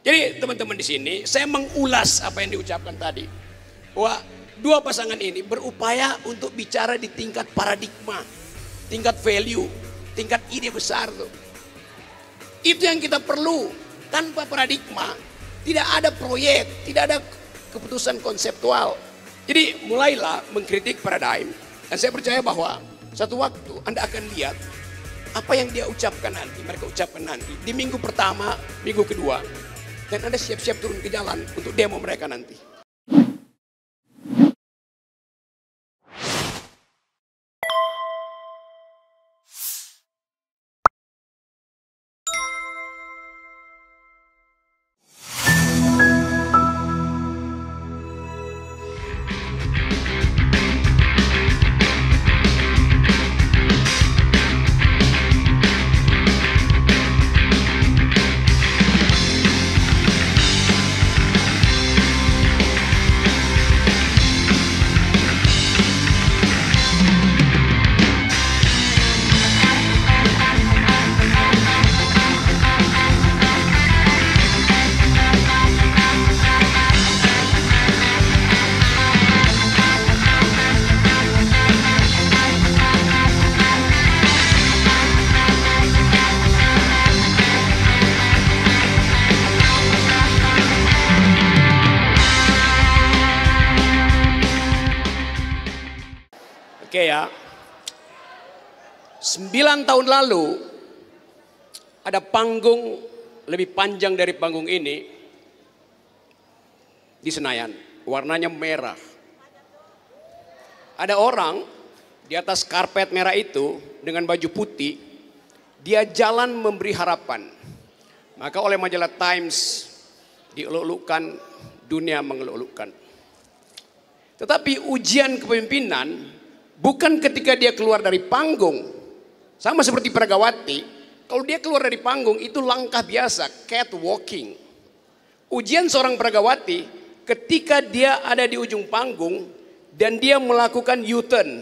Jadi teman-teman di sini saya mengulas apa yang diucapkan tadi. Bahwa dua pasangan ini berupaya untuk bicara di tingkat paradigma, tingkat value, tingkat ide besar tuh. Itu yang kita perlu. Tanpa paradigma tidak ada proyek, tidak ada keputusan konseptual. Jadi mulailah mengkritik paradigm. Dan saya percaya bahwa satu waktu Anda akan lihat apa yang dia ucapkan nanti, mereka ucapkan nanti di minggu pertama, minggu kedua. Dan Anda siap-siap turun ke jalan untuk demo mereka nanti. Oke ya, 9 tahun lalu ada panggung lebih panjang dari panggung ini di Senayan, warnanya merah. Ada orang di atas karpet merah itu dengan baju putih, dia jalan memberi harapan. Maka oleh majalah Times dieluk-elukkan, dunia mengeluk-elukkan. Tetapi ujian kepemimpinan bukan ketika dia keluar dari panggung. Sama seperti Pragawati, kalau dia keluar dari panggung itu langkah biasa, catwalking. Ujian seorang Pragawati ketika dia ada di ujung panggung dan dia melakukan U-turn.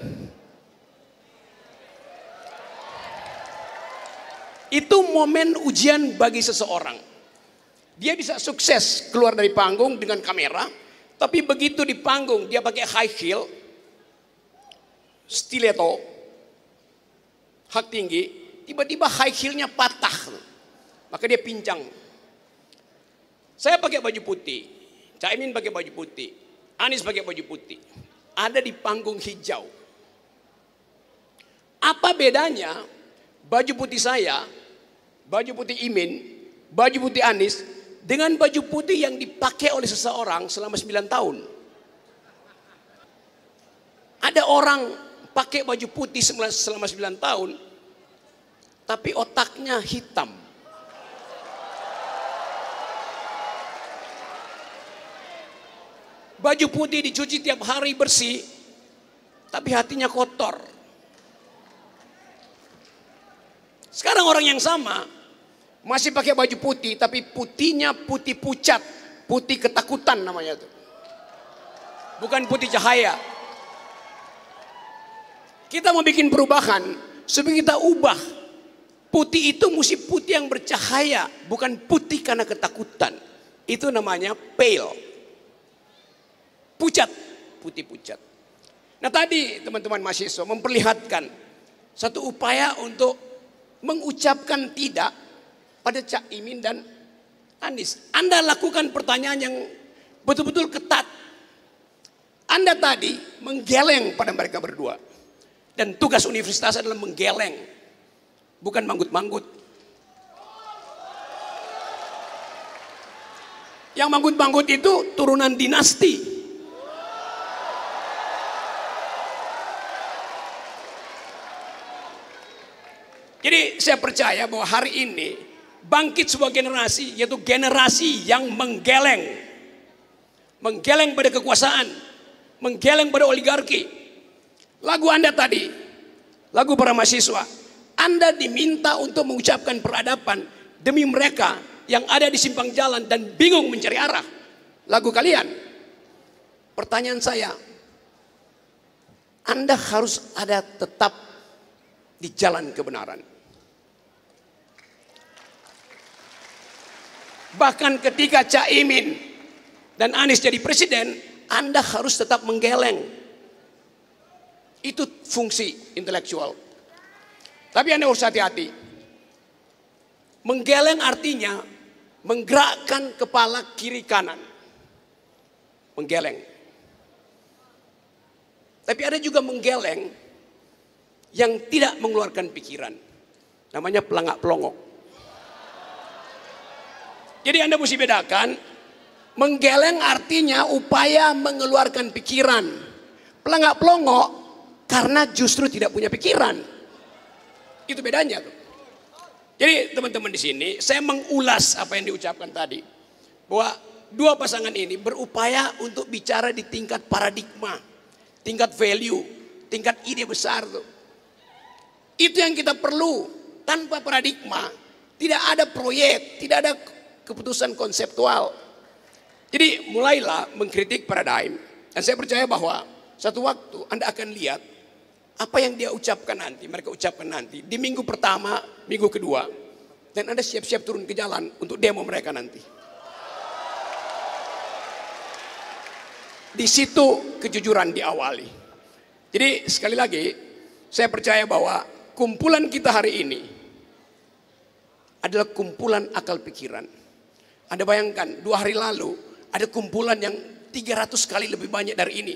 Itu momen ujian bagi seseorang. Dia bisa sukses keluar dari panggung dengan kamera, tapi begitu di panggung dia pakai high heel, stiletto, hak tinggi, tiba-tiba high heel-nya patah. Maka dia pincang. Saya pakai baju putih, Caimin pakai baju putih, Anies pakai baju putih. Ada di panggung hijau. Apa bedanya baju putih saya, baju putih Imin, baju putih Anies dengan baju putih yang dipakai oleh seseorang selama 9 tahun? Ada orang pakai baju putih selama 9 tahun, tapi otaknya hitam. Baju putih dicuci tiap hari bersih, tapi hatinya kotor. Sekarang orang yang sama masih pakai baju putih, tapi putihnya putih pucat, putih ketakutan namanya itu. Bukan putih cahaya. Kita mau bikin perubahan, supaya kita ubah. Putih itu mesti putih yang bercahaya, bukan putih karena ketakutan. Itu namanya pale. Pucat, putih pucat. Nah tadi teman-teman mahasiswa memperlihatkan satu upaya untuk mengucapkan tidak pada Cak Imin dan Anies. Anda lakukan pertanyaan yang betul-betul ketat. Anda tadi menggeleng pada mereka berdua. Dan tugas universitas adalah menggeleng, bukan manggut-manggut. Yang manggut-manggut itu turunan dinasti. Jadi saya percaya bahwa hari ini bangkit sebuah generasi, yaitu generasi yang menggeleng. Menggeleng pada kekuasaan, menggeleng pada oligarki. Lagu Anda tadi, lagu para mahasiswa, Anda diminta untuk mengucapkan peradaban demi mereka yang ada di simpang jalan dan bingung mencari arah. Lagu kalian. Pertanyaan saya, Anda harus ada tetap di jalan kebenaran. Bahkan ketika Caimin dan Anies jadi presiden, Anda harus tetap menggeleng. Itu fungsi intelektual. Tapi Anda harus hati-hati. Menggeleng artinya menggerakkan kepala kiri kanan. Menggeleng. Tapi ada juga menggeleng yang tidak mengeluarkan pikiran. Namanya pelangak pelongok. Jadi Anda mesti bedakan. Menggeleng artinya upaya mengeluarkan pikiran. Pelangak pelongok karena justru tidak punya pikiran. Itu bedanya tuh. Jadi teman-teman di sini saya mengulas apa yang diucapkan tadi. Bahwa dua pasangan ini berupaya untuk bicara di tingkat paradigma, tingkat value, tingkat ide besar tuh. Itu yang kita perlu. Tanpa paradigma tidak ada proyek, tidak ada keputusan konseptual. Jadi mulailah mengkritik paradigm. Dan saya percaya bahwa satu waktu Anda akan lihat apa yang dia ucapkan nanti, mereka ucapkan nanti di minggu pertama, minggu kedua. Dan Anda siap-siap turun ke jalan untuk demo mereka nanti. Di situ kejujuran diawali. Jadi sekali lagi saya percaya bahwa kumpulan kita hari ini adalah kumpulan akal pikiran. Anda bayangkan 2 hari lalu ada kumpulan yang 300 kali lebih banyak dari ini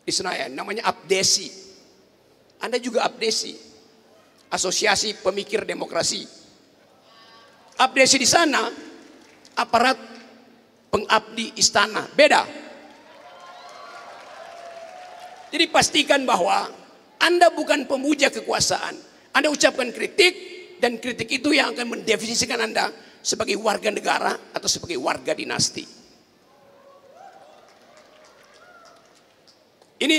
di Senayan, namanya Abdesi. Anda juga Abdesi, Asosiasi Pemikir Demokrasi. Abdesi di sana aparat pengabdi istana, beda. Jadi pastikan bahwa Anda bukan pemuja kekuasaan. Anda ucapkan kritik dan kritik itu yang akan mendefinisikan Anda sebagai warga negara atau sebagai warga dinasti. Ini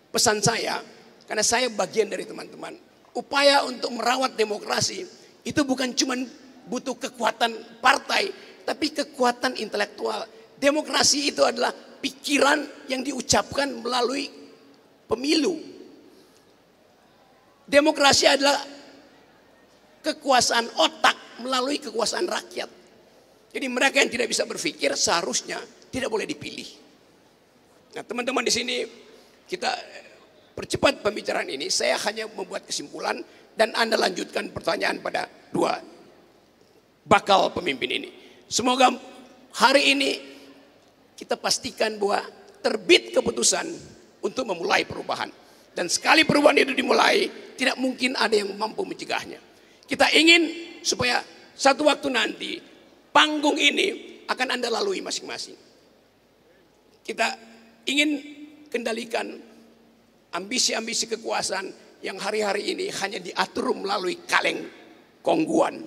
pesan saya, karena saya bagian dari teman-teman. Upaya untuk merawat demokrasi itu bukan cuma butuh kekuatan partai, tapi kekuatan intelektual. Demokrasi itu adalah pikiran yang diucapkan melalui pemilu. Demokrasi adalah kekuasaan otak melalui kekuasaan rakyat. Jadi mereka yang tidak bisa berpikir seharusnya tidak boleh dipilih. Nah, teman-teman di sini kita percepat pembicaraan ini. Saya hanya membuat kesimpulan dan Anda lanjutkan pertanyaan pada 2 bakal pemimpin ini. Semoga hari ini kita pastikan bahwa terbit keputusan untuk memulai perubahan. Dan sekali perubahan itu dimulai, tidak mungkin ada yang mampu mencegahnya. Kita ingin supaya satu waktu nanti panggung ini akan Anda lalui masing-masing. Kita ingin kendalikan ambisi-ambisi kekuasaan yang hari-hari ini hanya diatur melalui kaleng kongguan.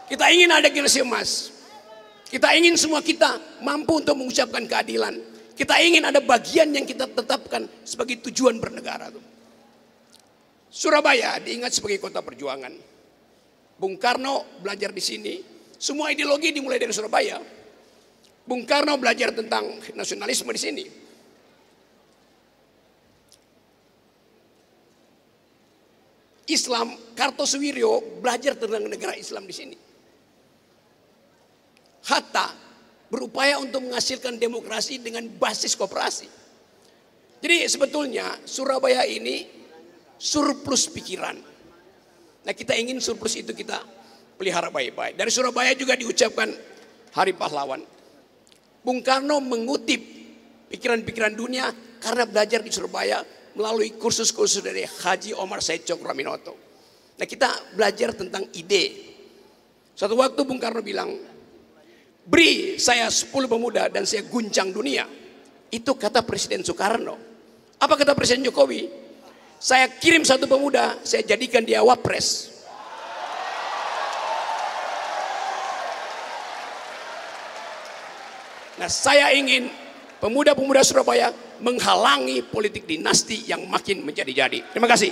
Kita ingin ada generasi emas. Kita ingin semua kita mampu untuk mengucapkan keadilan. Kita ingin ada bagian yang kita tetapkan sebagai tujuan bernegara. Surabaya diingat sebagai kota perjuangan. Bung Karno belajar di sini. Semua ideologi dimulai dari Surabaya. Bung Karno belajar tentang nasionalisme di sini. Islam, Kartosuwiryo belajar tentang negara Islam di sini. Hatta berupaya untuk menghasilkan demokrasi dengan basis koperasi. Jadi sebetulnya Surabaya ini surplus pikiran. Nah, kita ingin surplus itu kita pelihara baik-baik. Dari Surabaya juga diucapkan Hari Pahlawan. Bung Karno mengutip pikiran-pikiran dunia karena belajar di Surabaya melalui kursus-kursus dari Haji Omar Said Cokroaminoto. Nah, kita belajar tentang ide. Suatu waktu Bung Karno bilang, beri saya 10 pemuda dan saya guncang dunia. Itu kata Presiden Soekarno. Apa kata Presiden Jokowi? Saya kirim 1 pemuda, saya jadikan dia wapres. Nah, saya ingin pemuda-pemuda Surabaya menghalangi politik dinasti yang makin menjadi-jadi. Terima kasih.